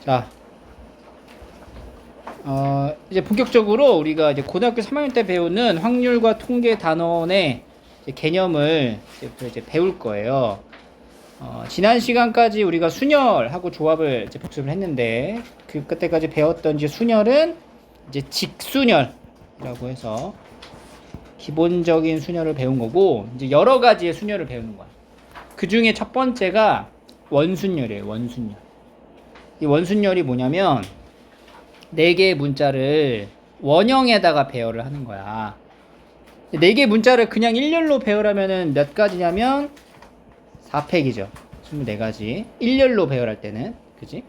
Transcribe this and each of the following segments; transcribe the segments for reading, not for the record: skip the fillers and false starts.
자, 이제 본격적으로 우리가 이제 고등학교 3학년 때 배우는 확률과 통계 단원의 이제 개념을 이제 배울 거예요. 지난 시간까지 우리가 순열하고 조합을 이제 복습을 했는데, 그때까지 배웠던 이제 순열은 이제 직순열이라고 해서 기본적인 순열을 배운 거고, 이제 여러 가지의 순열을 배우는 거야. 그 중에 첫 번째가 원순열이에요, 원순열. 이 원순열이 뭐냐면, 4개의 문자를 원형에다가 배열을 하는 거야. 4개의 문자를 그냥 일렬로 배열하면은 몇 가지냐면 4팩이죠. 24가지. 일렬로 배열할 때는. 그지?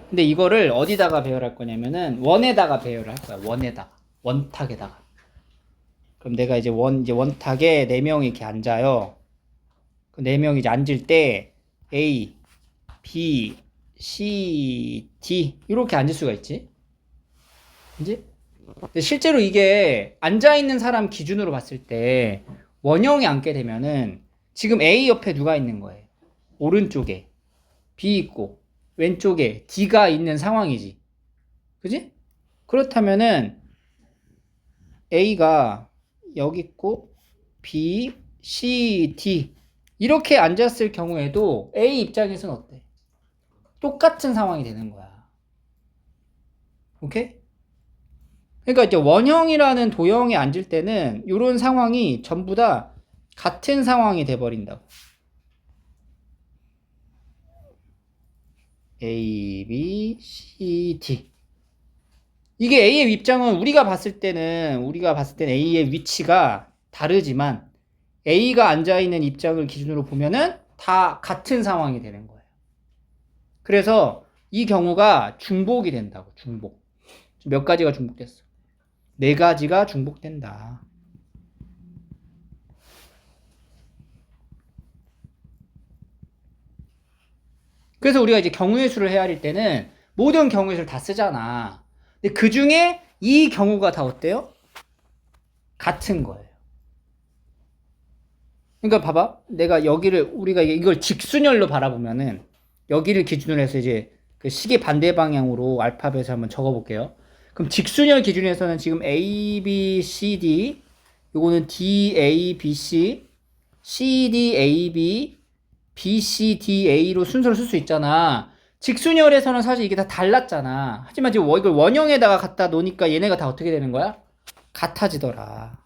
근데 이거를 어디다가 배열할 거냐면은 원에다가 배열을 할 거야. 원에다가. 원탁에다가. 그럼 내가 이제 원탁에 4명이 이렇게 앉아요. 그 4명이 이제 앉을 때 A, B, C, D 이렇게 앉을 수가 있지. 그지? 근데 실제로 이게 앉아있는 사람 기준으로 봤을 때 원형에 앉게 되면은 지금 A 옆에 누가 있는 거예요? 오른쪽에 B 있고 왼쪽에 D가 있는 상황이지. 그지? 그렇다면은 A가 여기 있고 B, C, D 이렇게 앉았을 경우에도 A 입장에서는 어때? 똑같은 상황이 되는 거야. 오케이? 그러니까 이제 원형이라는 도형에 앉을 때는 이런 상황이 전부 다 같은 상황이 돼버린다고. A, B, C, D. 이게 A의 입장은 우리가 봤을 때는 A의 위치가 다르지만 A가 앉아있는 입장을 기준으로 보면은 다 같은 상황이 되는 거예요. 그래서 이 경우가 중복이 된다고. 중복. 몇 가지가 중복됐어? 4가지가 중복된다. 그래서 우리가 이제 경우의 수를 헤아릴 때는 모든 경우의 수를 다 쓰잖아. 근데 그 중에 이 경우가 다 어때요? 같은 거예요. 그러니까 봐봐. 내가 우리가 이걸 직순열로 바라보면은 여기를 기준으로 해서 이제 그 시계 반대 방향으로 알파벳을 한번 적어볼게요. 그럼 직순열 기준에서는 지금 A, B, C, D 요거는 D, A, B, C, C, D, A, B, B, C, D, A로 순서를 쓸 수 있잖아. 직순열에서는 사실 이게 다 달랐잖아. 하지만 지금 이걸 원형에다가 갖다 놓으니까 얘네가 다 어떻게 되는 거야? 같아지더라.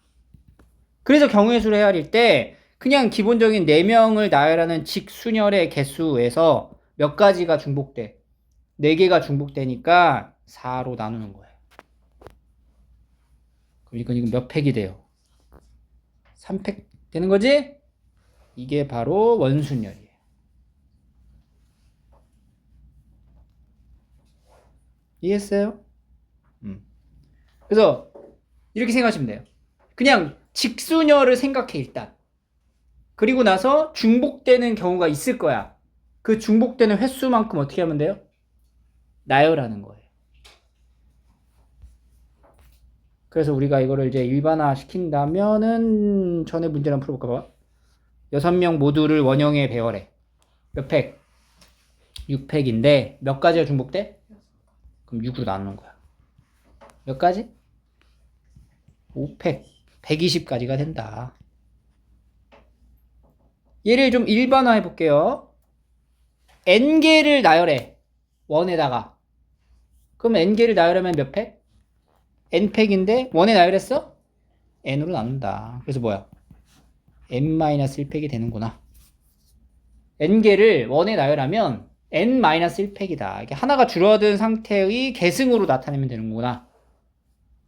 그래서 경우의 수를 헤아릴 때 그냥 기본적인 4명을 나열하는 직순열의 개수에서 몇 가지가 중복돼? 4개가 중복되니까 4로 나누는 거예요. 그럼 이건 몇 팩이 돼요? 3팩 되는 거지? 이게 바로 원순열이에요. 이해했어요? 그래서 이렇게 생각하시면 돼요. 그냥 직순열을 생각해 일단. 그리고 나서 중복되는 경우가 있을 거야. 그 중복되는 횟수만큼 어떻게 하면 돼요? 나열하는 거예요. 그래서 우리가 이거를 이제 일반화 시킨다면은 전에 문제를 한번 풀어볼까 봐. 6명 모두를 원형에 배열해. 몇 팩? 6팩인데 몇 가지가 중복돼? 그럼 6으로 나누는 거야. 몇 가지? 5팩. 120가지가 된다. 얘를 좀 일반화해 볼게요. n개를 나열해. 원에다가. 그럼 n개를 나열하면 몇 팩? n팩인데 원에 나열했어? n으로 나눈다. 그래서 뭐야? n-1팩이 되는구나. n개를 원에 나열하면 n-1팩이다. 이게 하나가 줄어든 상태의 계승으로 나타내면 되는구나.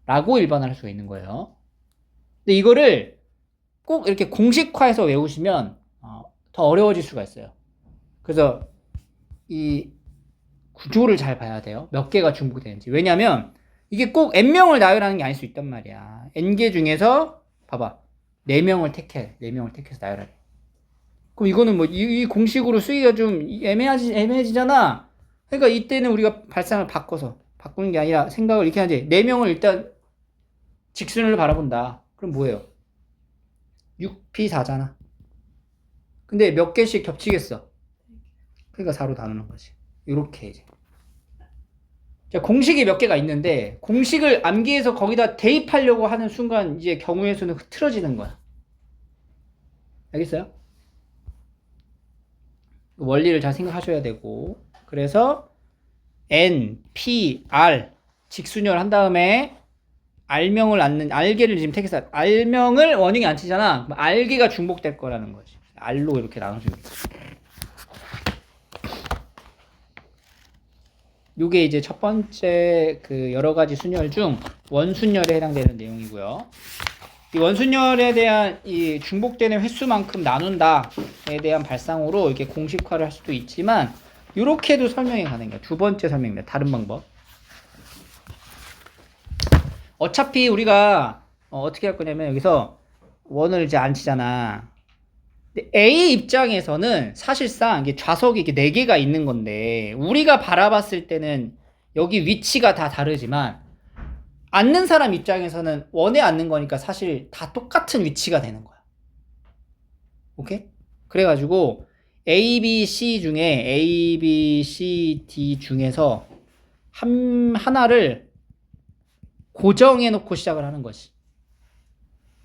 라고 일반화할 수가 있는 거예요. 근데 이거를 꼭 이렇게 공식화해서 외우시면 더 어려워질 수가 있어요. 그래서 이 구조를 잘 봐야 돼요. 몇 개가 중복되는지. 왜냐면 이게 꼭 n명을 나열하는 게 아닐 수 있단 말이야. n개 중에서 봐봐. 4명을 택해. 4명을 택해서 나열하래. 그럼 이거는 뭐 이 공식으로 쓰기가 좀 애매해지잖아. 그러니까 이때는 우리가 발상을 바꾸는 게 아니라 생각을 이렇게 하지. 4명을 일단 직순으로 바라본다. 그럼 뭐예요? 6P4잖아. 근데 몇 개씩 겹치겠어? 그러니까 4로 나누는 거지. 이렇게 이제. 자, 공식이 몇 개가 있는데 공식을 암기해서 거기다 대입하려고 하는 순간 이제 경우의 수는 흐트러지는 거야. 알겠어요? 원리를 잘 생각하셔야 되고 그래서 N, P, R 직순열 한 다음에 R명을 앉는 R개를 지금 택했어. R명을 원형에 안 치잖아. R개가 중복될 거라는 거지. R로 이렇게 나눠주는 거지. 요게 이제 첫 번째 그 여러 가지 순열 중 원순열에 해당되는 내용이고요. 이 원순열에 대한 이 중복되는 횟수만큼 나눈다에 대한 발상으로 이렇게 공식화를 할 수도 있지만 이렇게도 설명이 가능해요. 두 번째 설명입니다. 다른 방법. 어차피 우리가 어떻게 할 거냐면 여기서 원을 이제 안 치잖아. 근데 A 입장에서는 사실상 이게 좌석이 이렇게 4개가 있는 건데 우리가 바라봤을 때는 여기 위치가 다 다르지만 앉는 사람 입장에서는 원에 앉는 거니까 사실 다 똑같은 위치가 되는 거야. 오케이? 그래가지고 A, B, C 중에 A, B, C, D 중에서 하나를 고정해 놓고 시작을 하는 거지.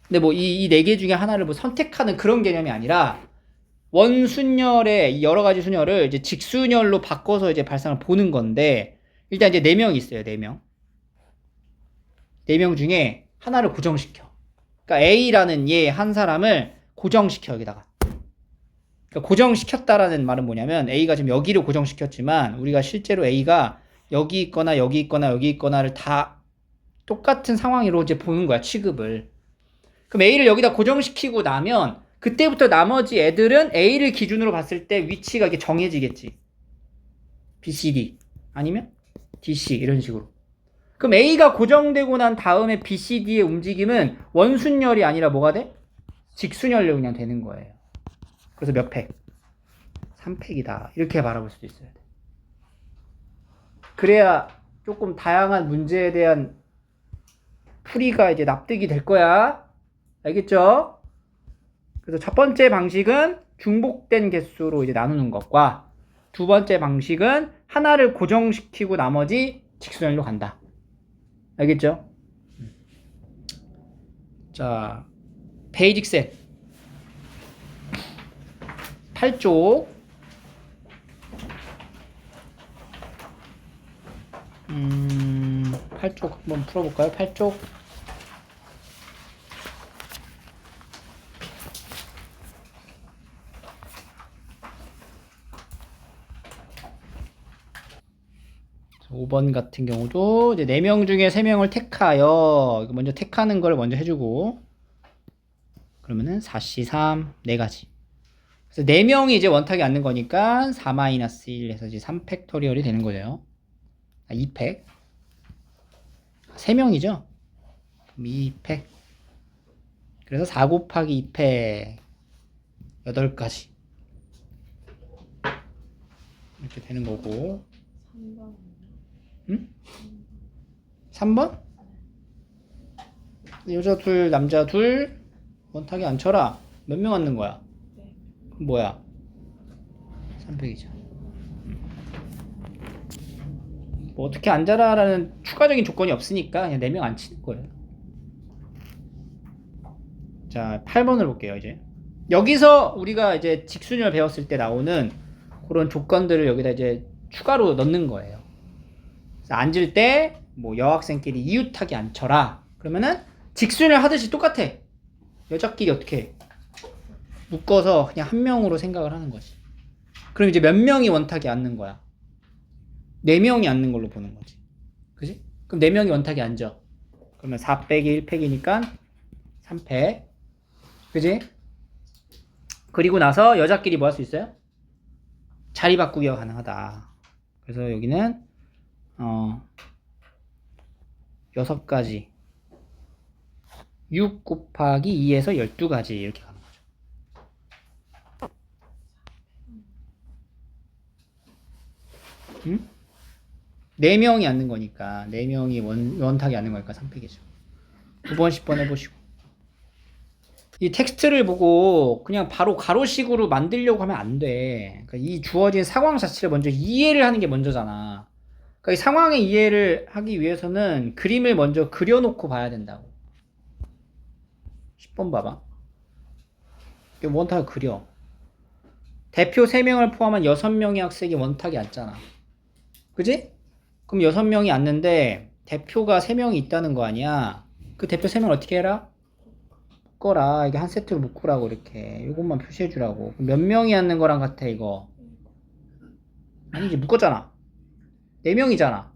근데 뭐 이 4개 중에 하나를 뭐 선택하는 그런 개념이 아니라 원순열의 여러 가지 순열을 이제 직순열로 바꿔서 이제 발상을 보는 건데 일단 이제 4명이 있어요. 4명. 4명 중에 하나를 고정시켜. 그러니까 A라는 얘 한 사람을 고정시켜 여기다가. 그러니까 고정시켰다라는 말은 뭐냐면 A가 지금 여기를 고정시켰지만 우리가 실제로 A가 여기 있거나 여기 있거나 여기 있거나를 다 똑같은 상황으로 이제 보는 거야. 취급을. 그럼 A를 여기다 고정시키고 나면 그때부터 나머지 애들은 A를 기준으로 봤을 때 위치가 이렇게 정해지겠지. B, C, D 아니면 D, C 이런 식으로. 그럼 A가 고정되고 난 다음에 B, C, D의 움직임은 원순열이 아니라 뭐가 돼? 직순열로 그냥 되는 거예요. 그래서 몇 팩? 3팩이다. 이렇게 바라볼 수도 있어야 돼. 그래야 조금 다양한 문제에 대한 풀이가 이제 납득이 될 거야. 알겠죠? 그래서 첫 번째 방식은 중복된 개수로 이제 나누는 것과 두 번째 방식은 하나를 고정시키고 나머지 직순열로 간다. 알겠죠? 자, 베이직 셋 8쪽 8쪽 한번 풀어볼까요? 8쪽 5번 같은 경우도 이제 4명 중에 3명을 택하여 먼저 택하는 걸 먼저 해주고 그러면은 4C3 4가지. 그래서 4명이 이제 원탁이 앉는 거니까 4-1 해서 이제 3팩토리얼이 되는 거예요. 2팩. 3명이죠. 2팩. 그래서 4 곱하기 2팩 8가지. 이렇게 되는 거고. 3번. 응? 3번? 여자 둘, 남자 둘, 원탁이 안 쳐라. 몇 명 앉는 거야? 네. 그럼 뭐야? 300이죠. 뭐 어떻게 앉아라라는 추가적인 조건이 없으니까 그냥 4명 안 치는 거예요. 자, 8번을 볼게요, 이제. 여기서 우리가 이제 직순열 배웠을 때 나오는 그런 조건들을 여기다 이제 추가로 넣는 거예요. 그래서 앉을 때 뭐 여학생끼리 이웃하게 앉혀라. 그러면은 직순열 하듯이 똑같아. 여자끼리 어떻게 해? 묶어서 그냥 한 명으로 생각을 하는 거지. 그럼 이제 몇 명이 원탁에 앉는 거야? 4명이 앉는 걸로 보는 거지. 그지? 그럼 4명이 원탁에 앉아. 그러면 4 빼기 1팩이니까 3팩. 그지? 그리고 나서 여자끼리 뭐 할 수 있어요? 자리 바꾸기가 가능하다. 그래서 여기는 6가지 6 곱하기 2에서 12가지 이렇게 가는 거죠. 응? 4명이 앉는 거니까 4명이 원탁이 앉는 거니까 3팩이죠. 9번 10번 해보시고 이 텍스트를 보고 그냥 바로 가로식으로 만들려고 하면 안 돼. 그러니까 이 주어진 상황 자체를 먼저 이해를 하는 게 먼저잖아. 그러니까 이 상황의 이해를 하기 위해서는 그림을 먼저 그려놓고 봐야 된다고. 10번 봐봐. 원탁을 그려. 대표 3명을 포함한 6명의 학생이 원탁에 앉잖아. 그지? 그럼 6명이 앉는데 대표가 3명이 있다는 거 아니야. 그 대표 3명을 어떻게 해라? 묶어라. 이게 한 세트로 묶으라고 이렇게. 이것만 표시해 주라고. 몇 명이 앉는 거랑 같아 이거? 아니지, 묶었잖아. 4명이잖아.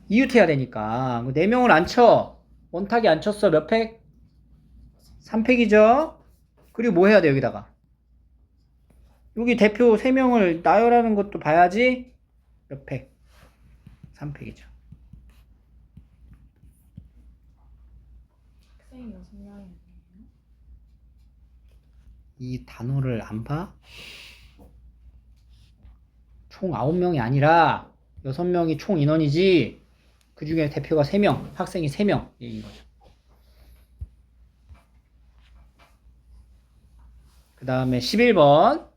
이웃해야 되니까. 4명을 앉혀. 원탁에 앉혔어. 몇 팩? 3팩이죠? 그리고 뭐 해야 돼, 여기다가? 여기 대표 3명을 나열하는 것도 봐야지. 몇 팩? 3팩이죠. 학생이 6명이 이 단어를 안 봐? 총 9명이 아니라 6명이 총 인원이지. 그 중에 대표가 3명, 학생이 3명. 얘기인 거죠. 그 다음에 11번.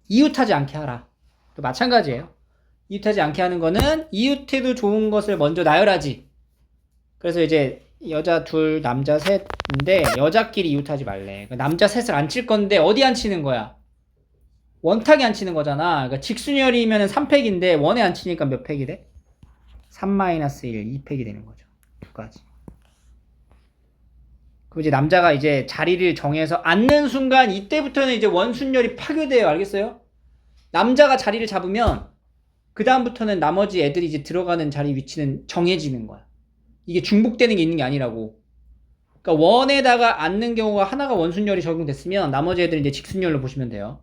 이웃하지 않게 하라. 또 마찬가지예요. 이웃하지 않게 하는 거는 이웃해도 좋은 것을 먼저 나열하지. 그래서 이제 여자 둘, 남자 셋인데 여자끼리 이웃하지 말래. 남자 셋을 앉힐 건데 어디 앉히는 거야? 원탁에 앉히는 거잖아. 그러니까 직순열이면 3팩인데 원에 앉히니까 몇 팩이 돼? 3-1, 2팩이 되는 거죠. 두 가지. 그럼 이제 남자가 이제 자리를 정해서 앉는 순간 이때부터는 이제 원순열이 파괴돼요. 알겠어요? 남자가 자리를 잡으면 그 다음부터는 나머지 애들이 이제 들어가는 자리 위치는 정해지는 거야. 이게 중복되는 게 있는 게 아니라고. 그러니까 원에다가 앉는 경우가 하나가 원순열이 적용됐으면 나머지 애들은 이제 직순열로 보시면 돼요.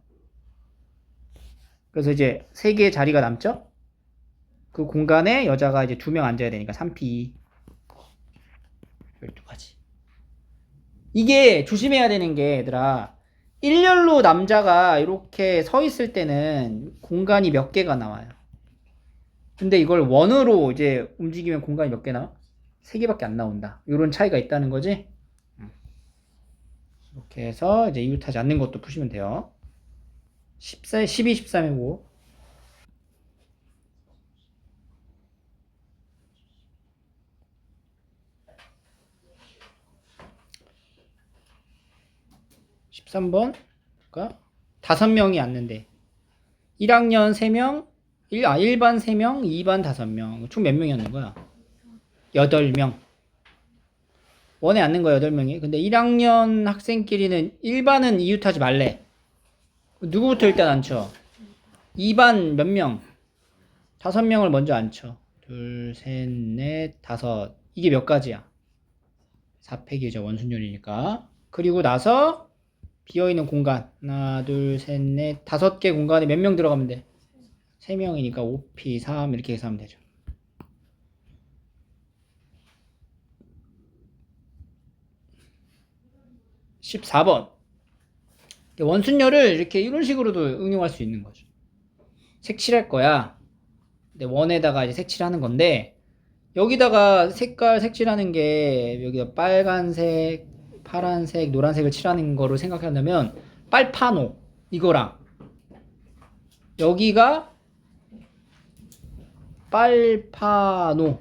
그래서 이제 3개의 자리가 남죠? 그 공간에 여자가 이제 2명 앉아야 되니까 3P 12가지. 이게 조심해야 되는 게 얘들아, 일렬로 남자가 이렇게 서 있을 때는 공간이 몇 개가 나와요. 근데 이걸 원으로 이제 움직이면 공간이 몇 개 나와? 3개밖에 안 나온다. 이런 차이가 있다는 거지. 이렇게 해서 이제 이웃하지 않는 것도 푸시면 돼요. 12, 13에 뭐? (13번) 그러니까 5명이 앉는데 1학년 3명, 1반 3명, 2반 5명. 총 몇 명이 앉는 거야? 8명. 원에 앉는 거야 8명이. 근데 1학년 학생끼리는 1반은 이웃하지 말래. 누구부터 일단 앉혀? 2반 몇 명? 5명을 먼저 앉혀. 2, 3, 4, 5. 이게 몇 가지야? 4팩이죠. 원순열이니까. 그리고 나서 비어있는 공간. 하나, 둘, 셋, 넷, 5개 공간에 몇 명 들어가면 돼? 3명이니까 5P, 3 이렇게 해서 하면 되죠. (14번) 원순열을 이렇게 이런 식으로도 응용할 수 있는 거죠. 색칠할 거야. 근데 원에다가 이제 색칠하는 건데 여기다가 색깔 색칠하는 게 여기다 빨간색, 파란색, 노란색을 칠하는 거로 생각한다면 빨파노 이거랑 여기가 빨파노랑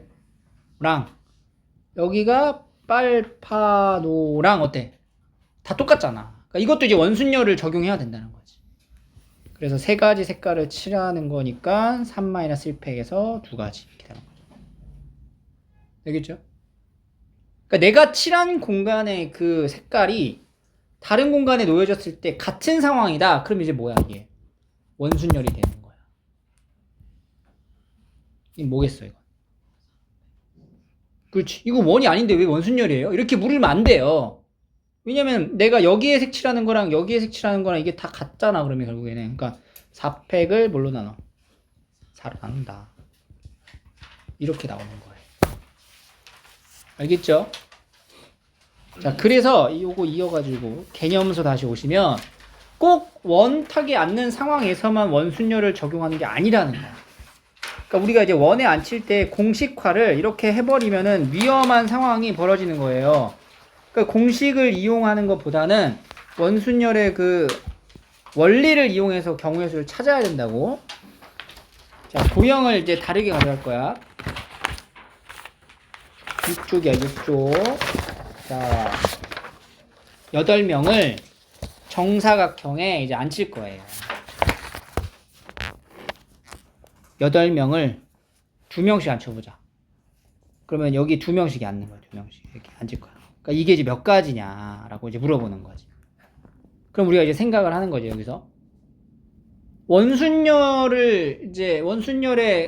여기가 빨파노랑 어때? 다 똑같잖아. 그러니까 이것도 이제 원순열을 적용해야 된다는 거지. 그래서 3가지 색깔을 칠하는 거니까 3-1팩에서 2가지 이렇게 되는 거죠. 알겠죠? 그러니까 내가 칠한 공간의 그 색깔이 다른 공간에 놓여졌을 때 같은 상황이다. 그럼 이제 뭐야 이게? 원순열이 되는 거야. 이게 뭐겠어 이거? 그렇지. 이거 원이 아닌데 왜 원순열이에요? 이렇게 물으면 안 돼요. 왜냐면 내가 여기에 색칠하는 거랑 여기에 색칠하는 거랑 이게 다 같잖아. 그러면 결국에는. 그러니까 4팩을 뭘로 나눠? 4로 나눈다. 이렇게 나오는 거예요. 알겠죠? 자, 그래서 이거 이어가지고 개념서 다시 오시면 꼭 원탁에 앉는 상황에서만 원순열을 적용하는 게 아니라는 거야. 그러니까 우리가 이제 원에 앉힐 때 공식화를 이렇게 해버리면은 위험한 상황이 벌어지는 거예요. 그러니까 공식을 이용하는 것보다는 원순열의 그 원리를 이용해서 경우의 수를 찾아야 된다고. 자, 도형을 이제 다르게 가져갈 거야. 6쪽이야, 6쪽. 자, 8명을 정사각형에 이제 앉힐 거예요. 8명을 2명씩 앉혀보자. 그러면 여기 2명씩이 앉는 거야, 2명씩. 이렇게 앉을 거야. 그러니까 이게 이제 몇 가지냐라고 이제 물어보는 거지. 그럼 우리가 이제 생각을 하는 거지, 여기서. 원순열의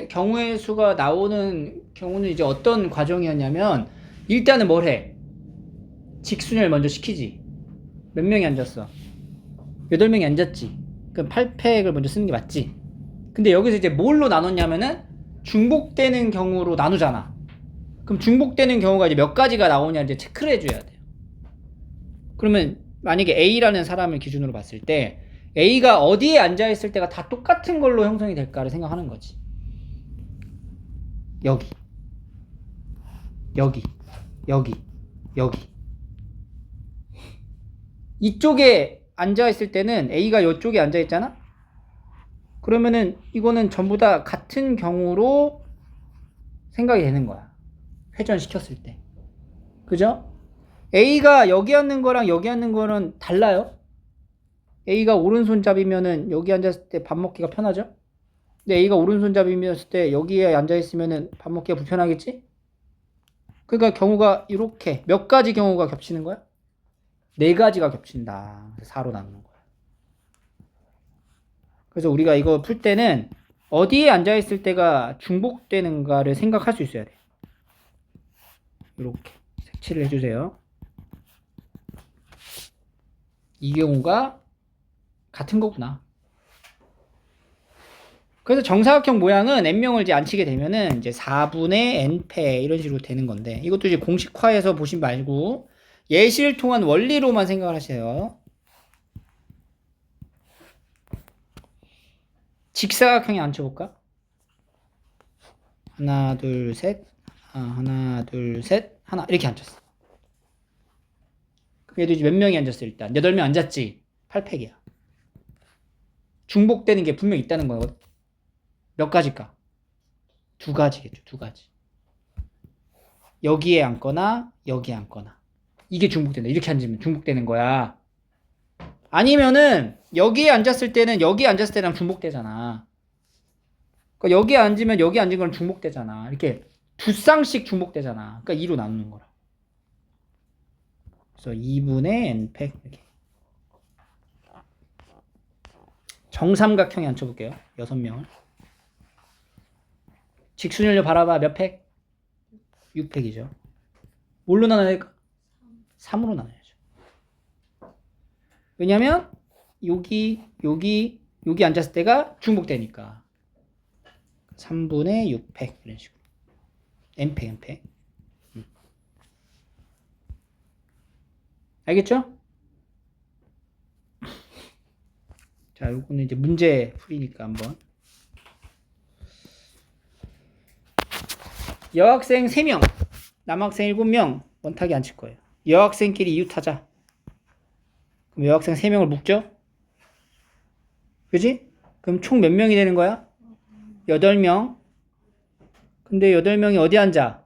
경우의 수가 나오는 경우는 이제 어떤 과정이었냐면, 일단은 뭘 해? 직순열 먼저 시키지. 몇 명이 앉았어? 8명이 앉았지. 그럼 8팩을 먼저 쓰는 게 맞지. 근데 여기서 이제 뭘로 나눴냐면은, 중복되는 경우로 나누잖아. 그럼 중복되는 경우가 이제 몇 가지가 나오냐 이제 체크를 해줘야 돼요. 그러면 만약에 A라는 사람을 기준으로 봤을 때 A가 어디에 앉아있을 때가 다 똑같은 걸로 형성이 될까를 생각하는 거지. 여기, 여기, 여기, 여기. 이쪽에 앉아있을 때는 A가 이쪽에 앉아있잖아? 그러면은 이거는 전부 다 같은 경우로 생각이 되는 거야. 회전시켰을 때. 그죠? A가 여기 앉는 거랑 여기 앉는 거는 달라요. A가 오른손잡이면은 여기 앉았을 때 밥 먹기가 편하죠? 근데 A가 오른손잡이였을 때 여기에 앉아있으면은 밥 먹기가 불편하겠지? 그러니까 경우가 이렇게 몇 가지 경우가 겹치는 거야? 4가지가 겹친다. 4로 나누는 거야. 그래서 우리가 이거 풀 때는 어디에 앉아있을 때가 중복되는가를 생각할 수 있어야 돼. 이렇게 색칠을 해주세요. 이 경우가 같은 거구나. 그래서 정사각형 모양은 n명을 이제 앉히게 되면은 이제 4분의 n패 이런 식으로 되는 건데, 이것도 이제 공식화해서 보신 말고 예시를 통한 원리로만 생각을 하세요. 직사각형에 앉혀볼까? 하나, 둘, 셋. 하나, 둘, 셋. 하나. 이렇게 앉혔어. 그래도 이제 몇 명이 앉았어, 일단? 8명 앉았지? 8팩이야. 중복되는 게 분명히 있다는 거거든. 몇 가지일까? 2가지겠죠, 2가지. 여기에 앉거나, 여기에 앉거나. 이게 중복된다. 이렇게 앉으면 중복되는 거야. 아니면은, 여기에 앉았을 때는 여기에 앉았을 때랑 중복되잖아. 그러니까 여기에 앉으면 여기 앉은 거랑 중복되잖아. 이렇게 2쌍씩 중복되잖아. 그러니까 2로 나누는 거라. 그래서 2분의 n팩 이렇게. 정삼각형에 앉혀볼게요. 6명을. 직순열로 바라봐. 몇 팩? 6팩이죠. 뭘로 나눠야 될까? 3으로 나눠야죠. 왜냐면 여기 앉았을 때가 중복되니까. 3분의 6팩 이런 식으로. n팩. 알겠죠? 자, 요거는 이제 문제 풀이니까 한번. 여학생 3명, 남학생 7명 원탁에 앉힐 거예요. 여학생끼리 이웃하자. 그럼 여학생 3명을 묶죠? 그지? 그럼 총 몇 명이 되는 거야? 8명. 근데 8명이 어디 앉아?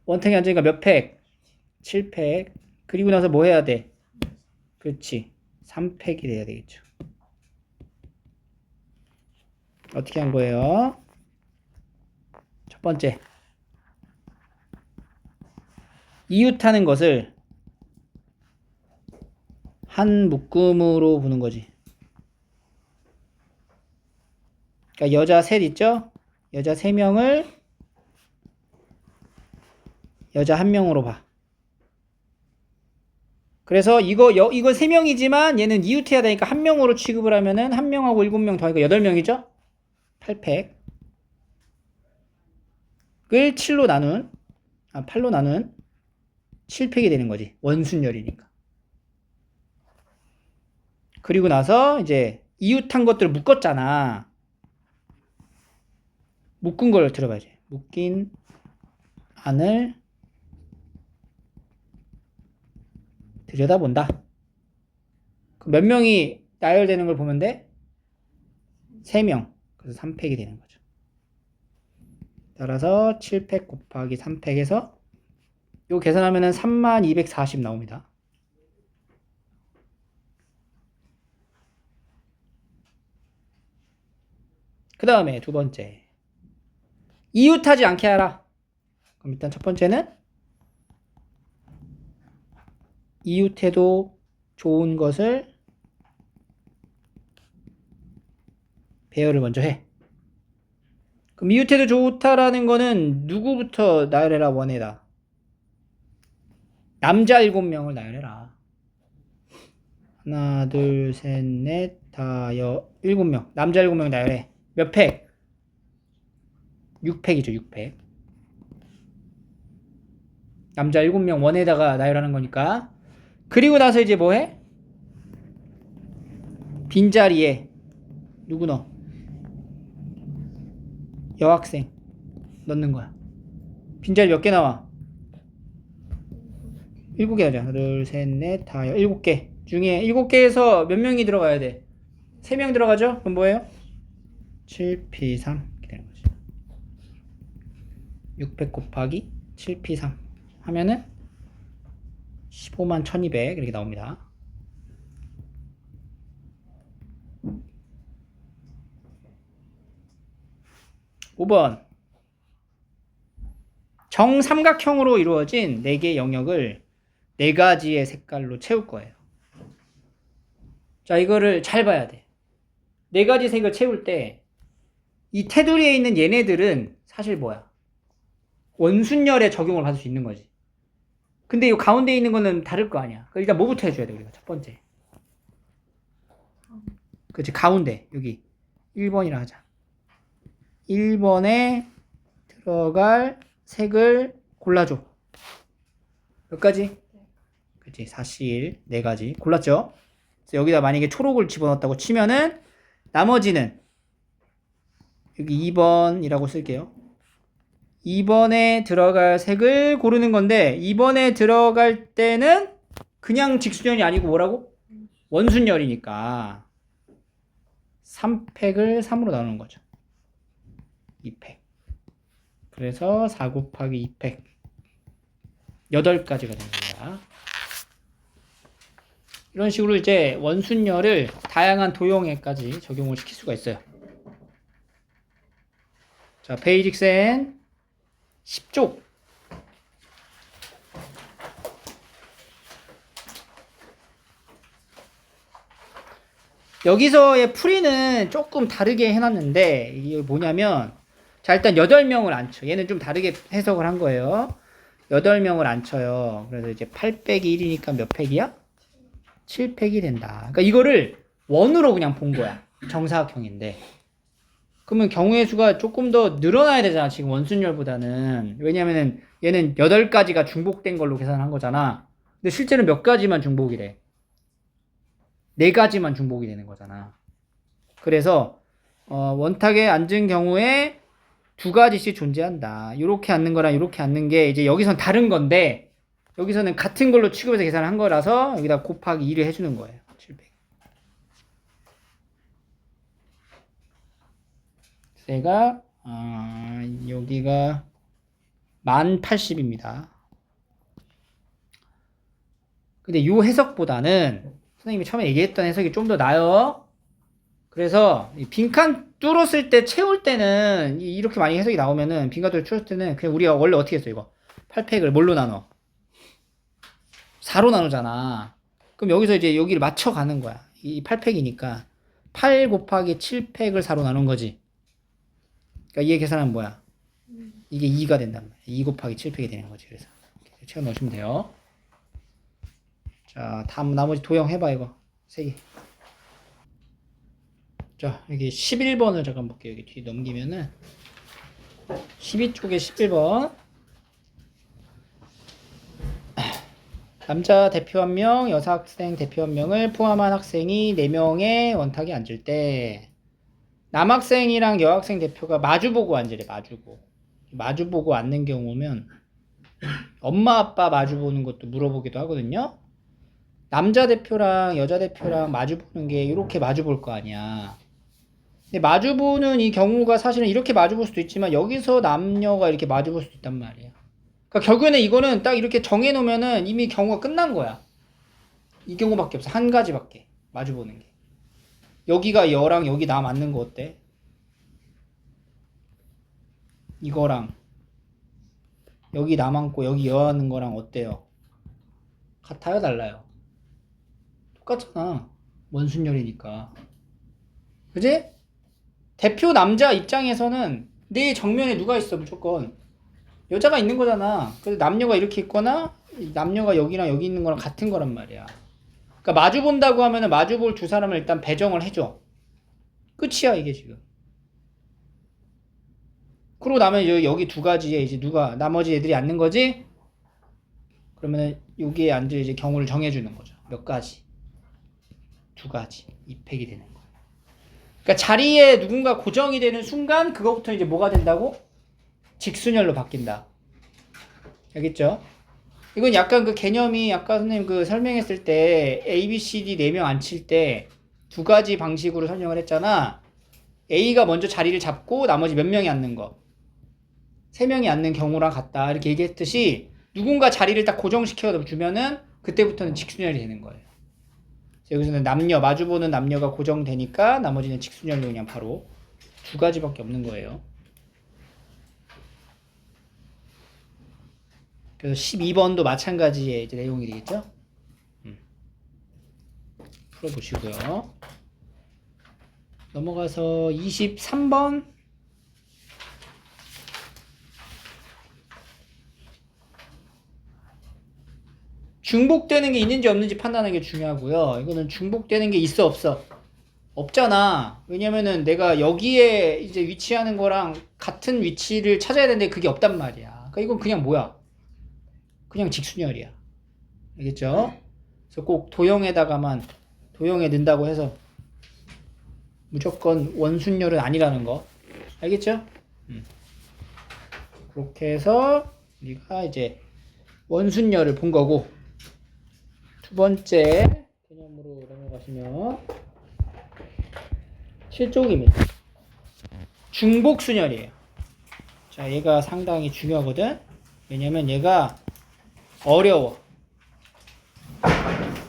원탁에 앉으니까 몇 팩? 7팩. 그리고 나서 뭐 해야 돼? 그렇지. 3팩이 돼야 되겠죠. 어떻게 한 거예요? 첫 번째. 이웃하는 것을 한 묶음으로 보는 거지. 그러니까 여자 셋 있죠? 여자 3명을 여자 1명으로 봐. 그래서 이거 3명이지만 얘는 이웃해야 되니까 1명으로 취급을 하면은 1명하고 7명 더하니까 8명이죠? 8팩. 을 8로 나눈 7팩이 되는 거지. 원순열이니까. 그리고 나서 이제 이웃한 것들을 묶었잖아. 묶은 걸 들어봐야지. 묶인 안을 들여다본다. 몇 명이 나열되는 걸 보면 돼? 3명. 그래서 3팩이 되는 거죠. 따라서 7팩 곱하기 3팩에서 요 계산하면은 3240 나옵니다. 그 다음에 두 번째. 이웃하지 않게 하라. 그럼 일단 첫 번째는 이웃해도 좋은 것을 배열을 먼저 해. 그럼 이웃해도 좋다라는 거는 누구부터 나열해라 원해라? 남자 7명을 나열해라. 하나, 둘, 셋, 넷, 다, 7명. 남자 7명 나열해. 몇 팩? 6팩이죠, 6팩. 남자 7명 원에다가 나열하는 거니까. 그리고 나서 이제 뭐 해? 빈자리에 누구 넣어? 여학생 넣는 거야. 빈자리 몇 개 나와? 7개 하자. 하나, 둘, 셋, 넷, 다, 7개. 중에 7개에서 몇 명이 들어가야 돼? 3명 들어가죠? 그럼 뭐예요? 7P3 이렇게 되는 거지. 600 곱하기 7P3 하면은 15만 1200 이렇게 나옵니다. (5번) 정삼각형으로 이루어진 4개의 영역을 4가지의 색깔로 채울 거예요. 자, 이거를 잘 봐야 돼. 4가지 색을 채울 때 이 테두리에 있는 얘네들은 사실 뭐야? 원순열에 적용을 받을 수 있는 거지. 근데 이 가운데 있는 거는 다를 거 아니야. 일단 뭐부터 해줘야 돼, 우리가? 첫 번째. 그렇지, 가운데. 여기 1번이라 하자. 1번에 들어갈 색을 골라줘. 몇 가지? 그렇지, 4C1 4가지 골랐죠? 그래서 여기다 만약에 초록을 집어넣었다고 치면은 나머지는 여기 2번이라고 쓸게요. 2번에 들어갈 색을 고르는 건데 2번에 들어갈 때는 그냥 직수열이 아니고 뭐라고? 원순열이니까 3팩을 3으로 나누는 거죠. 2팩. 그래서 4 곱하기 2팩 8가지가 됩니다. 이런 식으로 이제 원순열을 다양한 도형에까지 적용을 시킬 수가 있어요. 자, 베이직센 10쪽. 여기서의 풀이는 조금 다르게 해놨는데 이게 뭐냐면, 자, 일단 8명을 안 쳐. 얘는 좀 다르게 해석을 한 거예요. 8명을 안 쳐요. 그래서 이제 8 빼기 1이니까 몇 팩이야? 7팩이 된다. 그러니까 이거를 원으로 그냥 본 거야. 정사각형인데. 그러면 경우의 수가 조금 더 늘어나야 되잖아, 지금 원순열보다는. 왜냐면은 얘는 8가지가 중복된 걸로 계산한 거잖아. 근데 실제는 몇 가지만 중복이래. 4가지만 중복이 되는 거잖아. 그래서 원탁에 앉은 경우에 2가지씩 존재한다. 이렇게 앉는 거랑 이렇게 앉는 게 이제 여기선 다른 건데, 여기서는 같은 걸로 취급해서 계산한 거라서 여기다 곱하기 2를 해주는 거예요. 700. 제가 여기가 1080입니다. 근데 이 해석보다는 선생님이 처음에 얘기했던 해석이 좀 더 나아요. 그래서 빈칸 뚫었을 때 채울 때는 이렇게 많이 해석이 나오면은, 빈칸 뚫었을 때는 그냥 우리가 원래 어떻게 했어? 이거 8팩을 뭘로 나눠? 4로 나누잖아. 그럼 여기서 이제 여기를 맞춰가는 거야. 이 8팩이니까 8 곱하기 7팩을 4로 나눈 거지. 그러니까 이게 계산하면 뭐야? 이게 2가 된단 말이야. 2 곱하기 7팩이 되는 거지. 그래서 이렇게 채워 넣으시면 돼요. 자, 다음 나머지 도형 해봐, 이거 3개. 자, 여기 11번을 잠깐 볼게요. 여기 뒤 넘기면은 12쪽에 11번. 남자 대표 1명, 여사 학생 대표 1명을 포함한 학생이 4명의 원탁에 앉을 때 남학생이랑 여학생 대표가 마주보고 앉으래. 마주보고 앉는 경우면 엄마 아빠 마주보는 것도 물어보기도 하거든요. 남자 대표랑 여자 대표랑 마주보는 게 이렇게 마주볼 거 아니야. 근데 마주보는 이 경우가 사실은 이렇게 마주볼 수도 있지만 여기서 남녀가 이렇게 마주볼 수도 있단 말이야. 그러니까 결국에는 이거는 딱 이렇게 정해놓으면은 이미 경우가 끝난 거야. 이 경우밖에 없어. 한 가지밖에 마주보는 게. 여기가 여랑 여기 나 맞는 거 어때? 이거랑 여기 나 맞고 여기 여 하는 거랑 어때요? 같아요, 달라요? 똑같잖아. 원순열이니까. 그지? 대표 남자 입장에서는 내 정면에 누가 있어? 무조건 여자가 있는 거잖아. 그래서 남녀가 이렇게 있거나 남녀가 여기랑 여기 있는 거랑 같은 거란 말이야. 그러니까 마주 본다고 하면은 마주 볼 두 사람을 일단 배정을 해줘. 끝이야 이게 지금. 그러고 나면 여기 두 가지에 이제 누가 나머지 애들이 앉는 거지? 그러면은 여기에 앉을 이제 경우를 정해주는 거죠. 몇 가지? 두 가지 입획이 되는 거. 그러니까 자리에 누군가 고정이 되는 순간 그거부터 이제 뭐가 된다고? 직순열로 바뀐다. 알겠죠? 이건 약간 그 개념이 아까 선생님 그 설명했을 때 A, B, C, D 4명 앉힐 때 두 가지 방식으로 설명을 했잖아. A가 먼저 자리를 잡고 나머지 몇 명이 앉는 거. 3명이 앉는 경우랑 같다. 이렇게 얘기했듯이 누군가 자리를 딱 고정시켜 주면은 그때부터는 직순열이 되는 거예요. 여기서는 남녀, 마주보는 남녀가 고정되니까 나머지는 직순열로 그냥 바로 두 가지밖에 없는 거예요. 그래서 12번도 마찬가지의 이제 내용이 되겠죠? 풀어보시고요. 넘어가서 23번. 중복되는 게 있는지 없는지 판단하는 게 중요하고요. 이거는 중복되는 게 있어 없어? 없잖아. 왜냐면은 내가 여기에 이제 위치하는 거랑 같은 위치를 찾아야 되는데 그게 없단 말이야. 그러니까 이건 그냥 뭐야? 그냥 직순열이야. 알겠죠? 그래서 꼭 도형에다가만 도형에 넣는다고 해서 무조건 원순열은 아니라는 거. 알겠죠? 그렇게 해서 우리가 이제 원순열을 본 거고, 두 번째 개념으로 넘어가시면 7쪽입니다. 중복순열이에요. 자, 얘가 상당히 중요하거든. 왜냐면 얘가 어려워.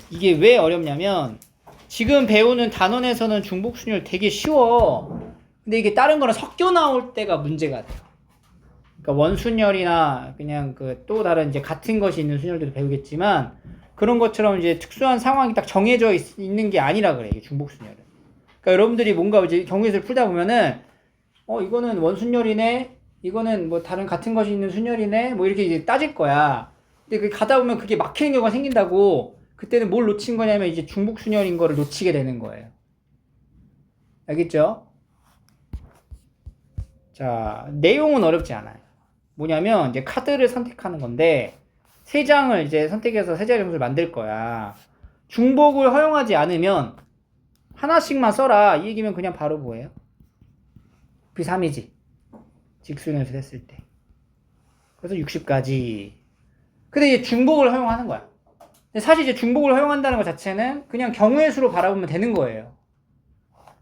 이게 왜 어렵냐면 지금 배우는 단원에서는 중복순열 되게 쉬워. 근데 이게 다른 거랑 섞여 나올 때가 문제가 돼요. 그러니까 원순열이나 그냥 그 또 다른 이제 같은 것이 있는 순열들도 배우겠지만 그런 것처럼 이제 특수한 상황이 딱 정해져 있는 게 아니라 그래, 이게 중복순열은. 그러니까 여러분들이 뭔가 이제 경우에서 풀다 보면은 이거는 원순열이네, 이거는 뭐 다른 같은 것이 있는 순열이네, 뭐 이렇게 이제 따질 거야. 근데 그 가다 보면 그게 막히는 경우가 생긴다고. 그때는 뭘 놓친 거냐면 이제 중복순열인 거를 놓치게 되는 거예요. 알겠죠? 자, 내용은 어렵지 않아요. 뭐냐면 이제 카드를 선택하는 건데 세 장을 이제 선택해서 세 자리 점수를 만들 거야. 중복을 허용하지 않으면 하나씩만 써라. 이 얘기면 그냥 바로 뭐예요? B3이지. 직순에서 했을 때. 그래서 60까지. 근데 이제 중복을 허용하는 거야. 근데 사실 이제 중복을 허용한다는 것 자체는 그냥 경우의 수로 바라보면 되는 거예요.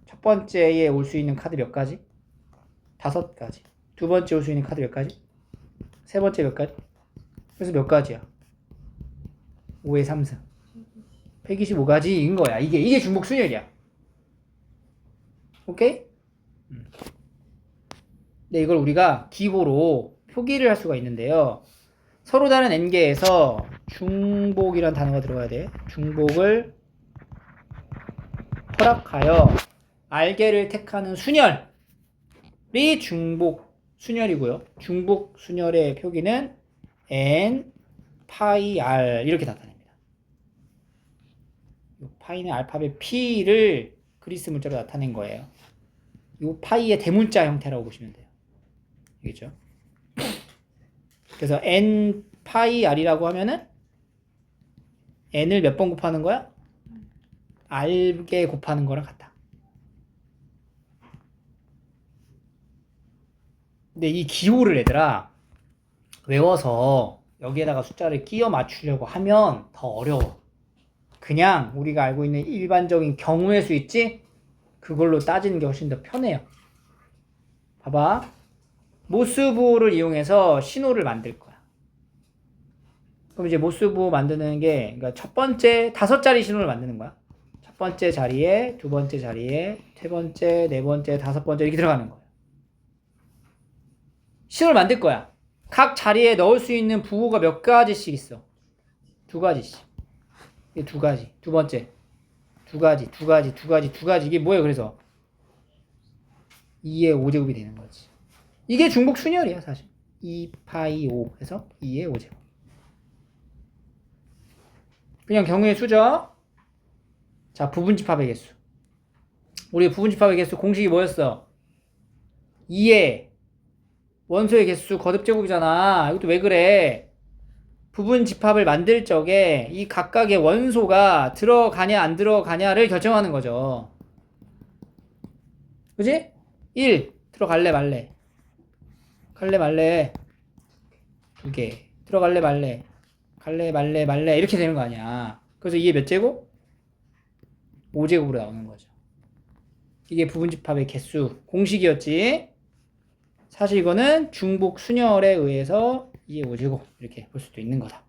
첫 번째에 올 수 있는 카드 몇 가지? 5가지. 두 번째 올 수 있는 카드 몇 가지? 세 번째 몇 가지? 그래서 몇 가지야? 5의 3승. 125가지인 거야. 이게 중복 순열이야. 오케이? 네, 이걸 우리가 기호로 표기를 할 수가 있는데요. 서로 다른 n개에서 중복이란 단어가 들어가야 돼. 중복을 허락하여 r개를 택하는 순열이 중복 순열이고요. 중복 순열의 표기는 n 파이 r 이렇게 나타냅니다. 이 파이는 알파벳 p를 그리스 문자로 나타낸 거예요. 이 파이의 대문자 형태라고 보시면 돼요. 알겠죠? 그래서 n 파이 r이라고 하면은 n을 몇 번 곱하는 거야? r개 곱하는 거랑 같다. 근데 이 기호를 얘들아 외워서 여기에다가 숫자를 끼워 맞추려고 하면 더 어려워. 그냥 우리가 알고 있는 일반적인 경우의 수 있지? 그걸로 따지는 게 훨씬 더 편해요. 봐봐. 모스부호를 이용해서 신호를 만들 거야. 그럼 이제 모스부호 만드는 게, 그러니까 첫 번째 5자리 신호를 만드는 거야. 첫 번째 자리에, 두 번째 자리에, 세 번째, 네 번째, 다섯 번째 이렇게 들어가는 거야. 신호를 만들 거야. 각 자리에 넣을 수 있는 부호가 몇 가지씩 있어? 2가지씩. 이게 2가지. 두 번째. 2가지, 2가지, 2가지, 2가지. 이게 뭐예요, 그래서? 2의 5제곱이 되는 거지. 이게 중복 순열이야, 사실. 2파이 5 해서 2의 5제곱. 그냥 경우의 수죠. 자, 부분집합의 개수. 우리 부분집합의 개수 공식이 뭐였어? 2의 원소의 개수 거듭제곱이잖아. 이것도 왜 그래? 부분집합을 만들 적에 이 각각의 원소가 들어가냐 안 들어가냐를 결정하는 거죠. 그지? 1 들어갈래 말래. 갈래 말래. 2개 들어갈래 말래. 갈래 말래 말래 이렇게 되는 거 아니야. 그래서 이게 몇 제곱? 5제곱으로 나오는 거죠. 이게 부분집합의 개수 공식이었지. 사실 이거는 중복 순열에 의해서 2의 5제곱 이렇게 볼 수도 있는 거다.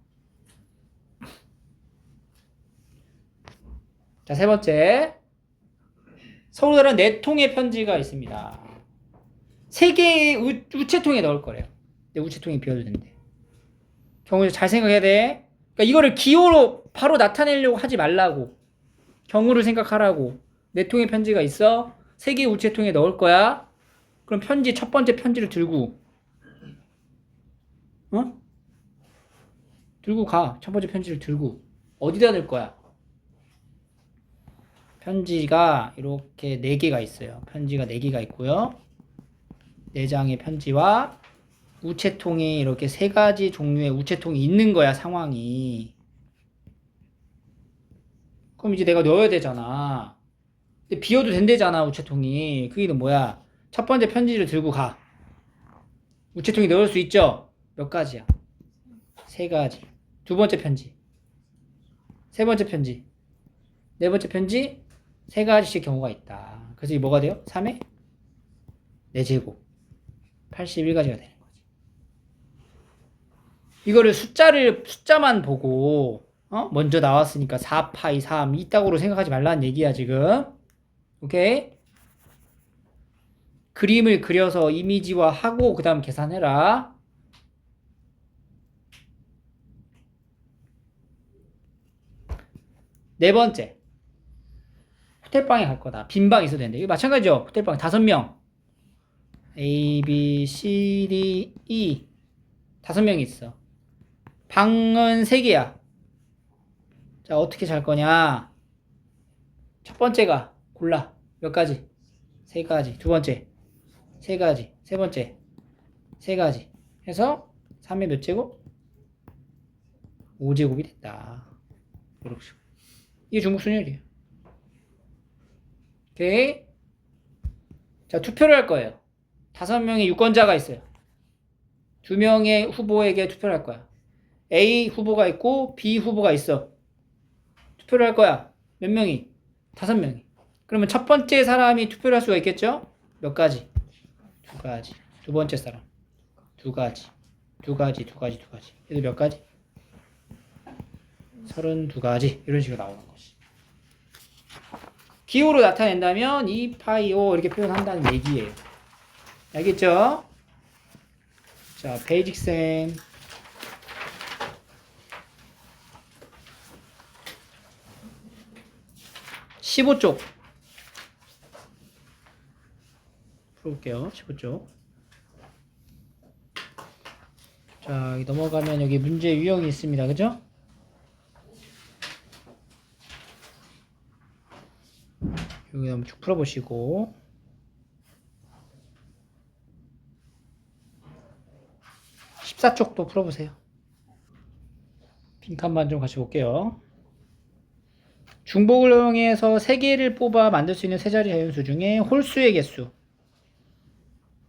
자, 세 번째. 서로 다른 4통의 편지가 있습니다. 3개의 우체통에 넣을 거래요. 근데 우체통이 비어도 된대. 경우를 잘 생각해야 돼. 그러니까 이거를 기호로 바로 나타내려고 하지 말라고. 경우를 생각하라고. 4통의 편지가 있어. 3개의 우체통에 넣을 거야. 그럼 편지, 첫 번째 편지를 들고, 들고 가. 첫 번째 편지를 들고. 어디다 넣을 거야? 편지가 이렇게 4개가 있어요. 편지가 4개가 있고요. 4장의 편지와 우체통이 이렇게 3가지 종류의 우체통이 있는 거야, 상황이. 그럼 이제 내가 넣어야 되잖아. 근데 비워도 된대잖아, 우체통이. 그게 뭐야? 첫 번째 편지를 들고 가. 우체통에 넣을 수 있죠? 몇 가지야? 3가지. 두 번째 편지. 세 번째 편지. 네 번째 편지. 3가지씩 경우가 있다. 그래서 이게 뭐가 돼요? 3의 4제곱. 81가지가 되는 거지. 이거를 숫자만 보고, 먼저 나왔으니까 4파이 3 이따구로 생각하지 말라는 얘기야, 지금. 오케이? 그림을 그려서 이미지화하고 그 다음 계산해라. 네 번째. 호텔방에 갈 거다. 빈 방 있어도 되는데. 이거 마찬가지죠. 호텔방 5명. A, B, C, D, E. 5명이 있어. 방은 3개야. 자, 어떻게 잘 거냐? 첫 번째가 골라. 몇 가지? 3가지. 두 번째. 3가지. 세 번째. 3가지. 해서 3의 몇 제곱? 5제곱이 됐다. 이렇게. 이게 중복순열이에요. 오케이. 자, 투표를 할 거예요. 5명의 유권자가 있어요. 2명의 후보에게 투표를 할 거야. A 후보가 있고 B 후보가 있어. 투표를 할 거야. 몇 명이? 5명이. 그러면 첫 번째 사람이 투표를 할 수가 있겠죠? 몇 가지? 2가지. 두 번째 사람 2가지. 2가지, 2가지, 2가지. 그래서 몇 가지? 32가지. 이런 식으로 나오는 거지. 기호로 나타낸다면 2파이 5 이렇게 표현한다는 얘기예요. 알겠죠? 자, 베이직쌤. (15쪽) 풀어볼게요. 15쪽. 자, 여기 넘어가면 여기 문제 유형이 있습니다. 그죠? 여기 한번 쭉 풀어보시고. 14쪽도 풀어보세요. 빈칸만 좀 같이 볼게요. 중복을 이용해서 3개를 뽑아 만들 수 있는 세 자리 자연수 중에 홀수의 개수.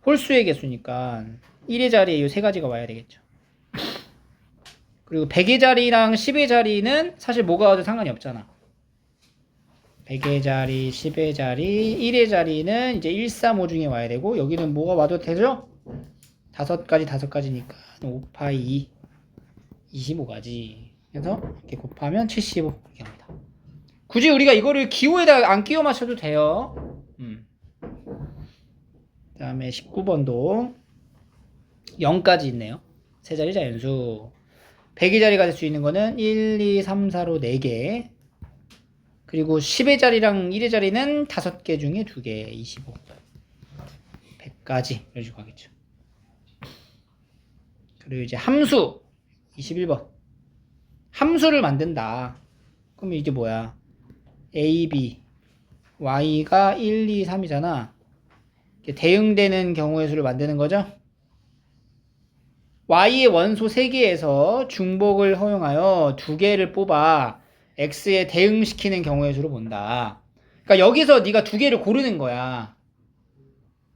홀수의 개수니까 1의 자리에 이 3가지가 와야 되겠죠. 그리고 100의 자리랑 10의 자리는 사실 뭐가 와도 상관이 없잖아. 100의 자리, 10의 자리, 1의 자리는 이제 1, 3, 5 중에 와야 되고, 여기는 뭐가 와도 되죠? 5가지니까 5파이 2, 25가지. 그래서 이렇게 곱하면 75 이렇게 합니다. 굳이 우리가 이거를 기호에다 안 끼워 맞춰도 돼요. 그 다음에 19번도 0까지 있네요. 세 자리 자연수. 100의 자리가 될 수 있는 거는 1, 2, 3, 4로 4개. 그리고 10의 자리랑 1의 자리는 5개 중에 2개, 25. 100까지 이런 식으로 하겠죠. 그리고 이제 함수 21번. 함수를 만든다. 그럼 이게 뭐야? A, B, Y가 1, 2, 3이잖아. 대응되는 경우의 수를 만드는 거죠. Y의 원소 3개에서 중복을 허용하여 2개를 뽑아 X에 대응시키는 경우의 수로 본다. 그러니까 여기서 네가 2개를 고르는 거야.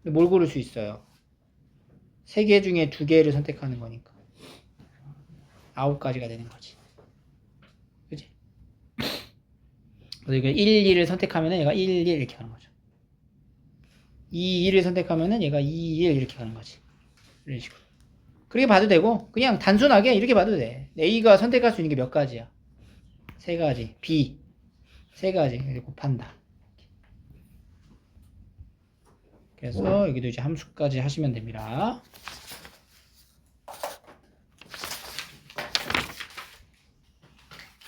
뭘 고를 수 있어요? 3개 중에 2개를 선택하는 거니까 9가지가 되는 거지. 그치? 그래서 1, 2를 선택하면 얘가 1, 1 이렇게 가는 거죠. 2, 2를 선택하면 얘가 2, 1 이렇게 가는 거지. 이런 식으로. 그렇게 봐도 되고 그냥 단순하게 이렇게 봐도 돼. A가 선택할 수 있는 게 몇 가지야? 3가지. B 3가지. 이렇게 곱한다. 그래서 여기도 이제 함수까지 하시면 됩니다.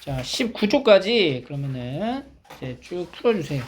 자, 19조까지 그러면은 이제 쭉 풀어주세요.